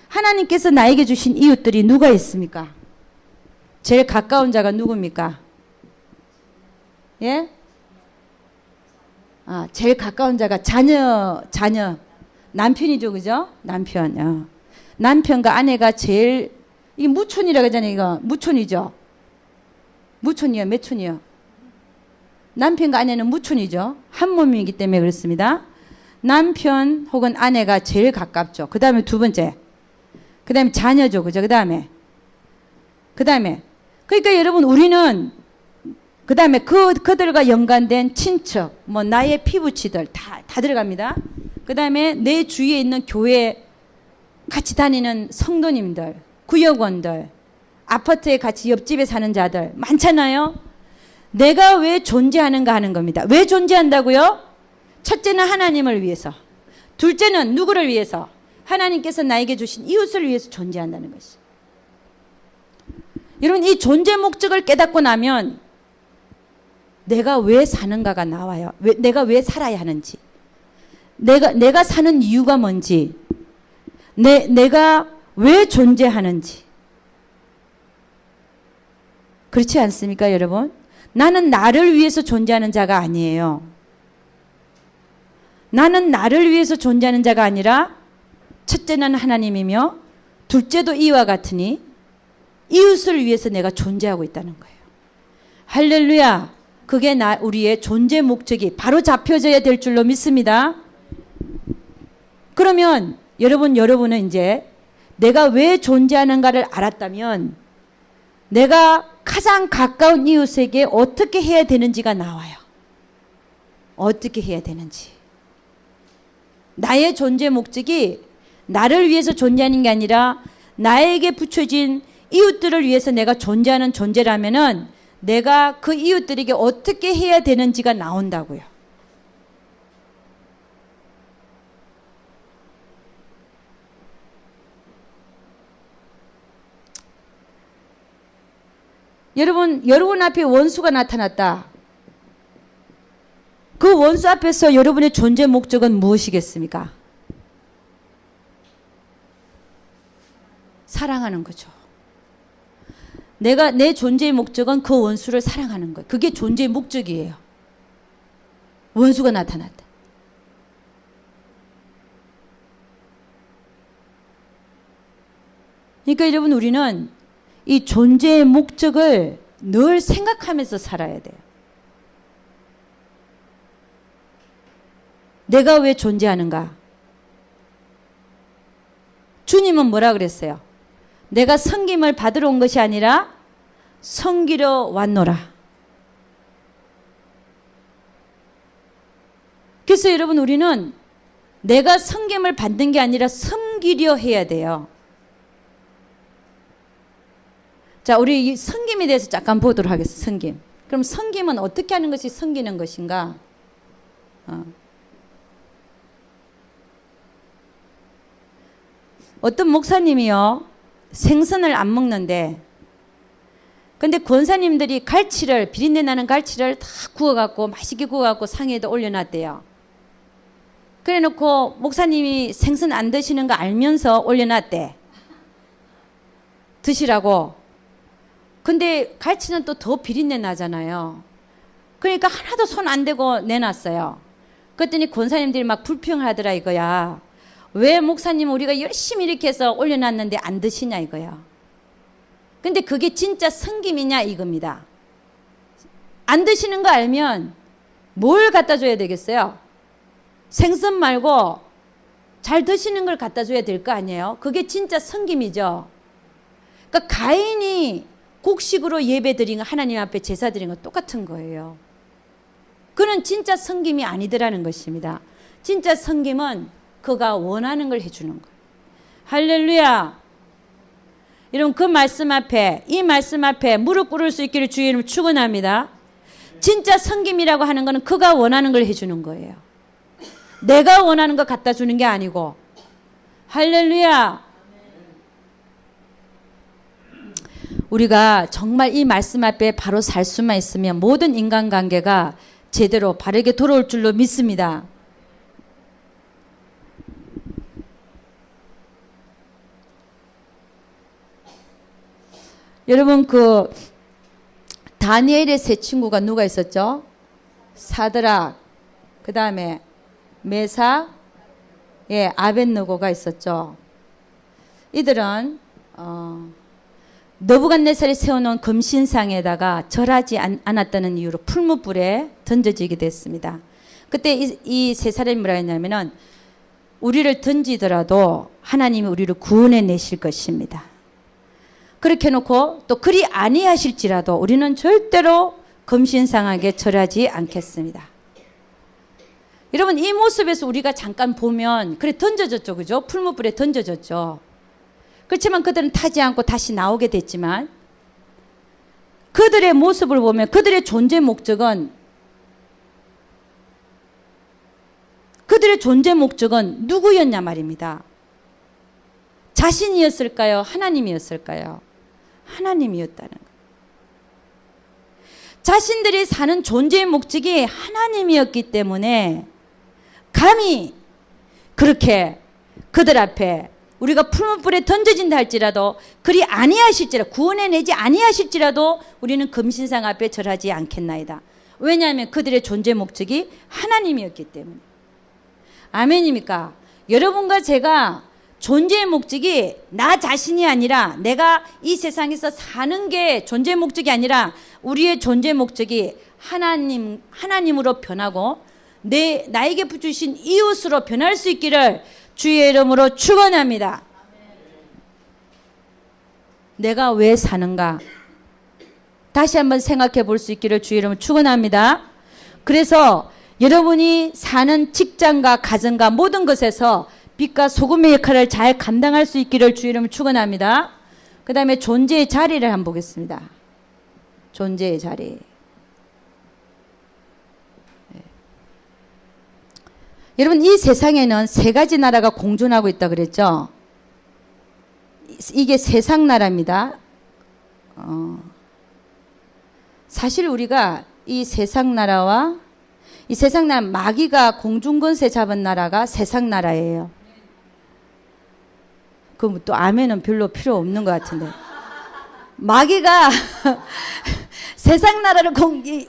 하나님께서 나에게 주신 이웃들이 누가 있습니까? 제일 가까운 자가 누굽니까? 예? 제일 가까운 자가 자녀, 남편이죠, 그죠? 남편과 아내가 제일, 이게 무촌이라고 하잖아요, 이거. 무촌이죠? 무촌이요, 몇 촌이요? 남편과 아내는 무촌이죠. 한 몸이기 때문에 그렇습니다. 남편 혹은 아내가 제일 가깝죠. 그 다음에 두 번째. 그 다음에 자녀죠, 그죠? 그 다음에. 그러니까 여러분, 우리는 그 다음에 그들과 연관된 친척, 나의 피부치들 다 들어갑니다. 그 다음에 내 주위에 있는 교회 같이 다니는 성도님들, 구역원들, 아파트에 같이 옆집에 사는 자들 많잖아요. 내가 왜 존재하는가 하는 겁니다. 왜 존재한다고요? 첫째는 하나님을 위해서. 둘째는 누구를 위해서? 하나님께서 나에게 주신 이웃을 위해서 존재한다는 것이. 여러분, 이 존재 목적을 깨닫고 나면 내가 왜 사는가가 나와요. 내가 왜 살아야 하는지. 내가 사는 이유가 뭔지. 내가 왜 존재하는지. 그렇지 않습니까, 여러분? 나는 나를 위해서 존재하는 자가 아니에요. 나는 나를 위해서 존재하는 자가 아니라 첫째는 하나님이며 둘째도 이와 같으니 이웃을 위해서 내가 존재하고 있다는 거예요. 할렐루야. 그게 우리의 존재 목적이 바로 잡혀져야 될 줄로 믿습니다. 그러면 여러분은 이제 내가 왜 존재하는가를 알았다면 내가 가장 가까운 이웃에게 어떻게 해야 되는지가 나와요. 어떻게 해야 되는지. 나의 존재 목적이 나를 위해서 존재하는 게 아니라 나에게 붙여진 이웃들을 위해서 내가 존재하는 존재라면은 내가 그 이웃들에게 어떻게 해야 되는지가 나온다고요. 여러분 앞에 원수가 나타났다. 그 원수 앞에서 여러분의 존재 목적은 무엇이겠습니까? 사랑하는 거죠. 내 존재의 목적은 그 원수를 사랑하는 거예요. 그게 존재의 목적이에요. 원수가 나타났다. 그러니까 여러분, 우리는 이 존재의 목적을 늘 생각하면서 살아야 돼요. 내가 왜 존재하는가? 주님은 뭐라 그랬어요? 내가 섬김을 받으러 온 것이 아니라 섬기러 왔노라. 그래서 여러분 우리는 내가 섬김을 받는 게 아니라 섬기려 해야 돼요. 자, 우리 이 섬김에 대해서 잠깐 보도록 하겠습니다. 섬김. 그럼 섬김은 어떻게 하는 것이 섬기는 것인가? 어떤 목사님이요, 생선을 안 먹는데, 근데 권사님들이 갈치를, 비린내 나는 갈치를 다 구워갖고, 맛있게 구워갖고 상에다 올려놨대요. 그래 놓고 목사님이 생선 안 드시는 거 알면서 올려놨대. 드시라고. 근데 갈치는 또 더 비린내 나잖아요. 그러니까 하나도 손 안 대고 내놨어요. 그랬더니 권사님들이 막 불평하더라 이거야. 왜 목사님 우리가 열심히 이렇게 해서 올려놨는데 안 드시냐 이거야. 근데 그게 진짜 섬김이냐 이겁니다. 안 드시는 거 알면 뭘 갖다 줘야 되겠어요? 생선 말고 잘 드시는 걸 갖다 줘야 될 거 아니에요? 그게 진짜 섬김이죠. 그러니까 가인이 곡식으로 예배 드린 거, 하나님 앞에 제사 드린 거 똑같은 거예요. 그는 진짜 섬김이 아니더라는 것입니다. 진짜 섬김은 그가 원하는 걸 해주는 거예요. 할렐루야. 여러분 그 말씀 앞에, 이 말씀 앞에 무릎 꿇을 수 있기를 주의 이름으로 축원합니다. 진짜 섬김이라고 하는 것은 그가 원하는 걸 해주는 거예요. 내가 원하는 거 갖다 주는 게 아니고. 할렐루야. 우리가 정말 이 말씀 앞에 바로 살 수만 있으면 모든 인간관계가 제대로 바르게 돌아올 줄로 믿습니다. 여러분 그 다니엘의 세 친구가 누가 있었죠? 사드락, 그 다음에 메삭, 아벳느고가 있었죠. 이들은 느부갓네살이 세워놓은 금신상에다가 절하지 않았다는 이유로 풀무불에 던져지게 됐습니다. 그때 이 세 사람이 뭐라 했냐면은 우리를 던지더라도 하나님이 우리를 구원해 내실 것입니다. 그렇게 해놓고 또 그리 아니하실지라도 우리는 절대로 금신상에게 절하지 않겠습니다. 여러분 이 모습에서 우리가 잠깐 보면 그래 던져졌죠, 그죠? 풀무불에 던져졌죠. 그렇지만 그들은 타지 않고 다시 나오게 됐지만 그들의 모습을 보면 그들의 존재 목적은 누구였냐 말입니다. 자신이었을까요? 하나님이었을까요? 하나님이었다는 거예요. 자신들이 사는 존재의 목적이 하나님이었기 때문에 감히 그렇게 그들 앞에 우리가 풀무불에 던져진다 할지라도 그리 아니하실지라도 구원해내지 아니하실지라도 우리는 금신상 앞에 절하지 않겠나이다. 왜냐하면 그들의 존재 목적이 하나님이었기 때문에. 아멘입니까? 여러분과 제가 존재의 목적이 나 자신이 아니라 내가 이 세상에서 사는 게 존재의 목적이 아니라 우리의 존재 목적이 하나님으로 변하고 나에게 주신 이웃으로 변할 수 있기를 주의 이름으로 축원합니다. 내가 왜 사는가? 다시 한번 생각해 볼 수 있기를 주의 이름으로 축원합니다. 그래서 여러분이 사는 직장과 가정과 모든 것에서 빛과 소금의 역할을 잘 감당할 수 있기를 주의 이름으로 축원합니다. 그 다음에 존재의 자리를 한번 보겠습니다. 존재의 자리. 여러분 이 세상에는 세 가지 나라가 공존하고 있다 그랬죠. 이게 세상 나라입니다. 사실 우리가 이 세상 나라와 이 세상 나라 마귀가 공중권세 잡은 나라가 세상 나라예요. 그럼 또 아멘은 별로 필요 없는 것 같은데. 마귀가 세상 나라를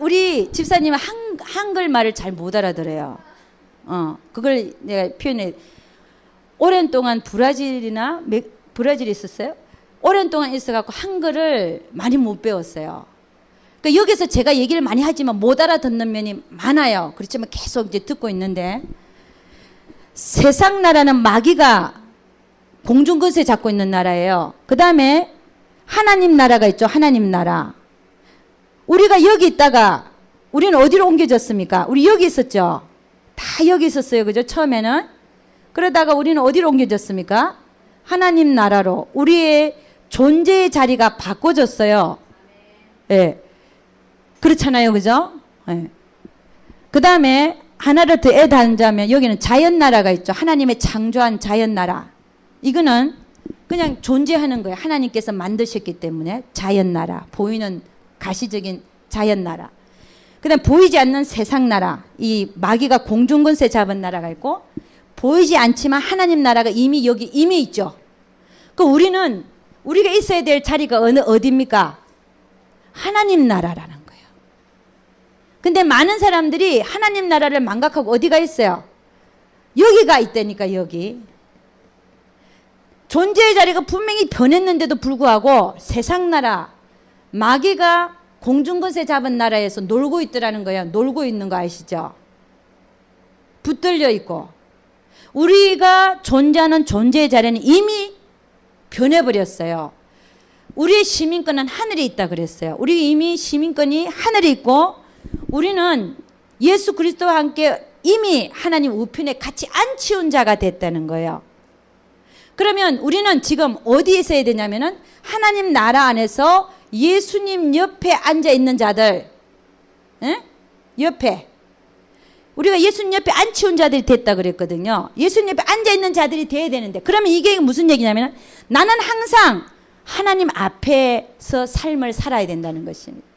우리 집사님은 한글말을 잘 못 알아들어요. 그걸 내가 표현해. 오랜 동안 브라질이 있었어요. 오랜 동안 있어갖고 한글을 많이 못 배웠어요. 그러니까 여기서 제가 얘기를 많이 하지만 못 알아듣는 면이 많아요. 그렇지만 계속 이제 듣고 있는데 세상 나라는 마귀가 공중권세 잡고 있는 나라예요. 그 다음에 하나님 나라가 있죠. 하나님 나라. 우리가 여기 있다가 우리는 어디로 옮겨졌습니까? 우리 여기 있었죠. 다 여기 있었어요. 그죠? 처음에는. 그러다가 우리는 어디로 옮겨졌습니까? 하나님 나라로. 우리의 존재의 자리가 바꿔졌어요. 예. 그렇잖아요. 그죠? 예. 그 다음에 하나를 더 애단자면 여기는 자연나라가 있죠. 하나님의 창조한 자연나라. 이거는 그냥 존재하는 거예요. 하나님께서 만드셨기 때문에 자연나라. 보이는 가시적인 자연나라. 그 다음 보이지 않는 세상나라. 이 마귀가 공중권세 잡은 나라가 있고 보이지 않지만 하나님 나라가 이미 여기 이미 있죠. 그 우리는 우리가 있어야 될 자리가 어디입니까? 하나님 나라라는 거예요. 근데 많은 사람들이 하나님 나라를 망각하고 어디가 있어요? 여기가 있다니까. 여기. 존재의 자리가 분명히 변했는데도 불구하고 세상 나라, 마귀가 공중권세 잡은 나라에서 놀고 있더라는 거예요. 놀고 있는 거 아시죠? 붙들려 있고. 우리가 존재하는 존재의 자리는 이미 변해버렸어요. 우리의 시민권은 하늘에 있다 그랬어요. 우리 이미 시민권이 하늘에 있고 우리는 예수 그리스도와 함께 이미 하나님 우편에 같이 앉히운 자가 됐다는 거예요. 그러면 우리는 지금 어디에 있어야 되냐면은 하나님 나라 안에서 예수님 옆에 앉아 있는 자들, 에? 옆에. 우리가 예수님 옆에 앉히운 자들이 됐다 그랬거든요. 예수님 옆에 앉아 있는 자들이 돼야 되는데, 그러면 이게 무슨 얘기냐면 나는 항상 하나님 앞에서 삶을 살아야 된다는 것입니다.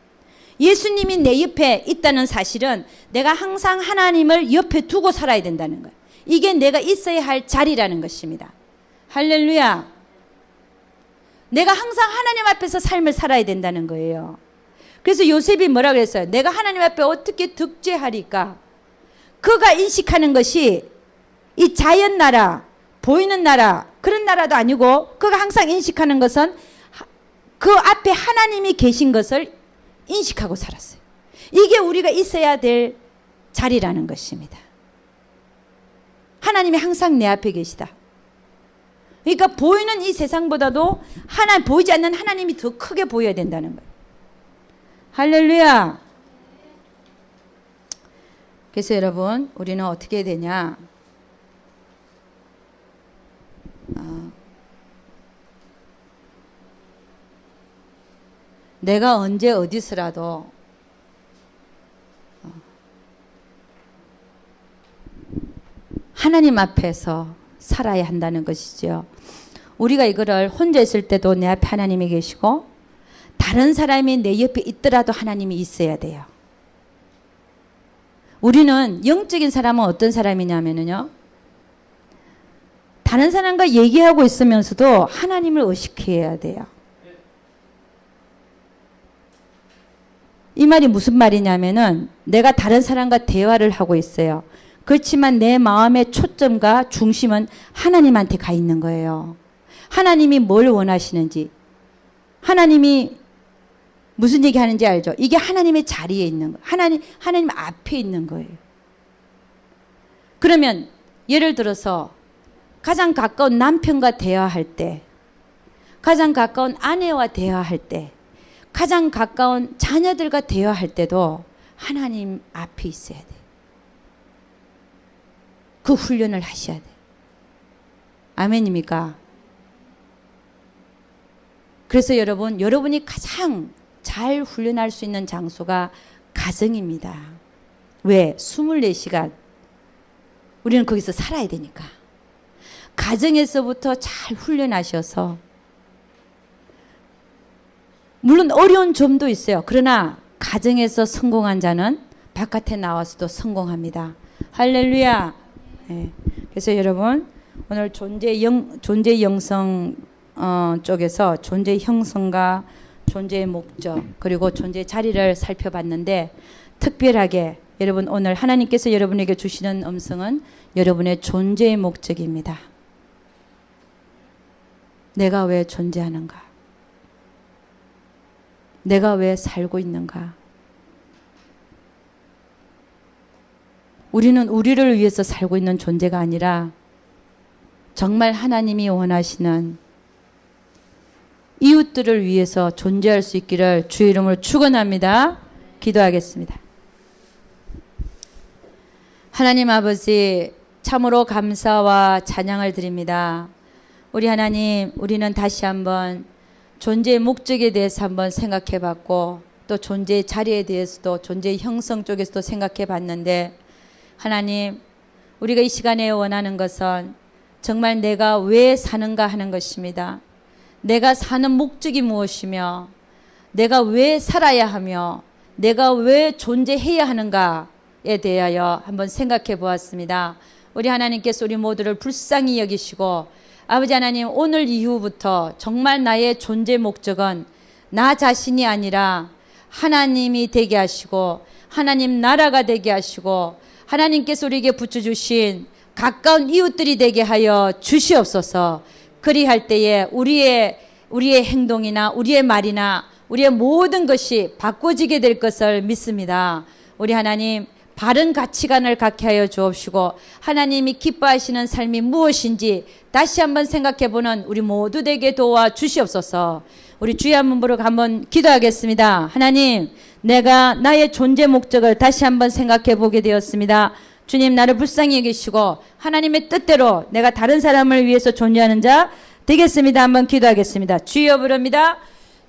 예수님이 내 옆에 있다는 사실은 내가 항상 하나님을 옆에 두고 살아야 된다는 거예요. 이게 내가 있어야 할 자리라는 것입니다. 할렐루야. 내가 항상 하나님 앞에서 삶을 살아야 된다는 거예요. 그래서 요셉이 뭐라 그랬어요? 내가 하나님 앞에 어떻게 득죄하리까? 그가 인식하는 것이 이 자연 나라, 보이는 나라, 그런 나라도 아니고 그가 항상 인식하는 것은 그 앞에 하나님이 계신 것을 인식하고 살았어요. 이게 우리가 있어야 될 자리라는 것입니다. 하나님이 항상 내 앞에 계시다. 그러니까 보이는 이 세상보다도 보이지 않는 하나님이 더 크게 보여야 된다는 거예요. 할렐루야. 그래서 여러분, 우리는 어떻게 해야 되냐? 내가 언제 어디서라도 하나님 앞에서 살아야 한다는 것이죠. 우리가 이거를 혼자 있을 때도 내 앞에 하나님이 계시고 다른 사람이 내 옆에 있더라도 하나님이 있어야 돼요. 우리는 영적인 사람은 어떤 사람이냐면요, 다른 사람과 얘기하고 있으면서도 하나님을 의식해야 돼요. 이 말이 무슨 말이냐면은 내가 다른 사람과 대화를 하고 있어요. 그렇지만 내 마음의 초점과 중심은 하나님한테 가 있는 거예요. 하나님이 뭘 원하시는지, 하나님이 무슨 얘기 하는지 알죠? 이게 하나님의 자리에 있는 거예요. 하나님 앞에 있는 거예요. 그러면 예를 들어서 가장 가까운 남편과 대화할 때, 가장 가까운 아내와 대화할 때, 가장 가까운 자녀들과 대화할 때도 하나님 앞에 있어야 돼. 그 훈련을 하셔야 돼. 아멘입니까? 그래서 여러분, 여러분이 가장 잘 훈련할 수 있는 장소가 가정입니다. 왜? 24시간 우리는 거기서 살아야 되니까. 가정에서부터 잘 훈련하셔서, 물론 어려운 점도 있어요. 그러나 가정에서 성공한 자는 바깥에 나와서도 성공합니다. 할렐루야. 네. 그래서 여러분, 오늘 존재 영성 쪽에서 존재 형성과 존재의 목적, 그리고 존재의 자리를 살펴봤는데, 특별하게 여러분, 오늘 하나님께서 여러분에게 주시는 음성은 여러분의 존재의 목적입니다. 내가 왜 존재하는가? 내가 왜 살고 있는가? 우리는 우리를 위해서 살고 있는 존재가 아니라 정말 하나님이 원하시는 이웃들을 위해서 존재할 수 있기를 주의 이름으로 축원합니다. 기도하겠습니다. 하나님 아버지, 참으로 감사와 찬양을 드립니다. 우리 하나님, 우리는 다시 한번 존재의 목적에 대해서 한번 생각해 봤고, 또 존재의 자리에 대해서도, 존재의 형성 쪽에서도 생각해 봤는데, 하나님, 우리가 이 시간에 원하는 것은 정말 내가 왜 사는가 하는 것입니다. 내가 사는 목적이 무엇이며, 내가 왜 살아야 하며, 내가 왜 존재해야 하는가에 대하여 한번 생각해 보았습니다. 우리 하나님께서 우리 모두를 불쌍히 여기시고, 아버지 하나님, 오늘 이후부터 정말 나의 존재 목적은 나 자신이 아니라 하나님이 되게 하시고, 하나님 나라가 되게 하시고, 하나님께서 우리에게 붙여주신 가까운 이웃들이 되게 하여 주시옵소서. 그리할 때에 우리의 행동이나 우리의 말이나 우리의 모든 것이 바꿔지게 될 것을 믿습니다. 우리 하나님, 바른 가치관을 갖게 하여 주옵시고, 하나님이 기뻐하시는 삶이 무엇인지 다시 한번 생각해보는 우리 모두 되게 도와주시옵소서. 우리 주의 한번 부르고 한번 기도하겠습니다. 하나님, 내가 나의 존재 목적을 다시 한번 생각해 보게 되었습니다. 주님, 나를 불쌍히 여기시고 하나님의 뜻대로 내가 다른 사람을 위해서 존재하는 자 되겠습니다. 한번 기도하겠습니다. 주여 부릅니다.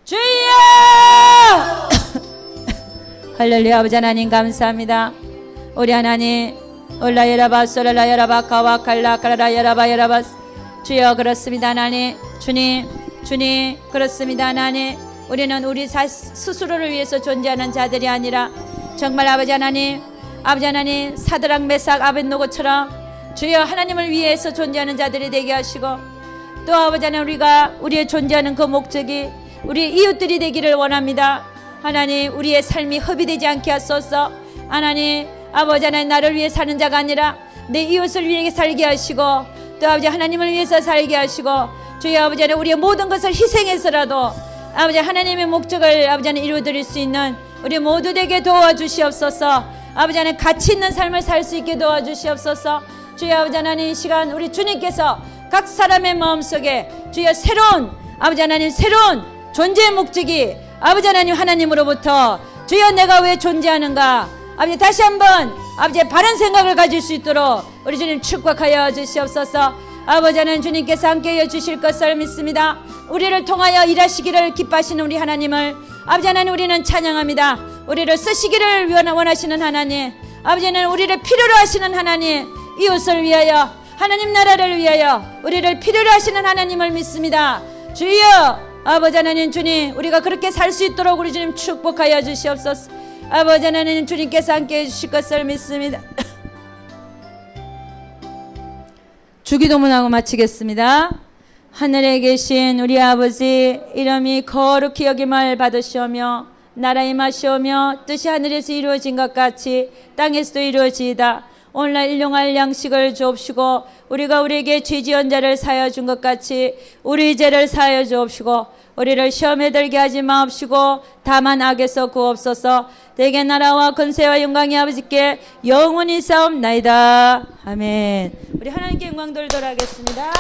주여! 할렐루야. 아버지 하나님 감사합니다. 우리 하나님, 올라여라바 솔라여라바 가와칼라 카라여라바 주여, 그렇습니다. 하나님, 주님 그렇습니다. 하나님, 우리는 우리 스스로를 위해서 존재하는 자들이 아니라 정말 아버지 하나님, 사드락 메삭 아벳노고처럼 주여 하나님을 위해서 존재하는 자들이 되게 하시고, 또 아버지 하나님, 우리가 우리의 존재하는 그 목적이 우리의 이웃들이 되기를 원합니다. 하나님, 우리의 삶이 허비되지 않게 하소서. 하나님, 아버지 하나님, 나를 위해 사는 자가 아니라 내 이웃을 위해 살게 하시고, 또 아버지 하나님을 위해서 살게 하시고, 주여 아버지 하나님, 우리의 모든 것을 희생해서라도 아버지 하나님의 목적을 아버지 하나님 이루어드릴 수 있는 우리 모두 되게 도와주시옵소서. 아버지 하나님, 가치 있는 삶을 살 수 있게 도와주시옵소서. 주여 아버지 하나님, 이 시간 우리 주님께서 각 사람의 마음속에 주여 새로운 아버지 하나님, 새로운 존재의 목적이 아버지 하나님, 하나님으로부터 주여 내가 왜 존재하는가, 아버지 다시 한번 아버지의 바른 생각을 가질 수 있도록 우리 주님 축복하여 주시옵소서. 아버지 하나님, 주님께서 함께해 주실 것을 믿습니다. 우리를 통하여 일하시기를 기뻐하시는 우리 하나님을 아버지 하나님, 우리는 찬양합니다. 우리를 쓰시기를 원하시는 하나님, 아버지 하나님, 우리를 필요로 하시는 하나님, 이웃을 위하여 하나님 나라를 위하여 우리를 필요로 하시는 하나님을 믿습니다. 주여 아버지 하나님, 주님, 우리가 그렇게 살 수 있도록 우리 주님 축복하여 주시옵소서. 아버지 하나님, 주님께서 함께해 주실 것을 믿습니다. 주기도문하고 마치겠습니다. 하늘에 계신 우리 아버지, 이름이 거룩히 여김을 받으시오며 나라 임하시오며 뜻이 하늘에서 이루어진 것 같이 땅에서도 이루어지이다. 오늘날 일용할 양식을 주옵시고, 우리가 우리에게 죄지은 자를 사하여 준 것 같이 우리 죄를 사하여 주옵시고, 우리를 시험에 들게 하지 마옵시고 다만 악에서 구옵소서. 대개 나라와 권세와 영광이 아버지께 영원히 싸움나이다. 아멘. 우리 하나님께 영광 돌도록 하겠습니다.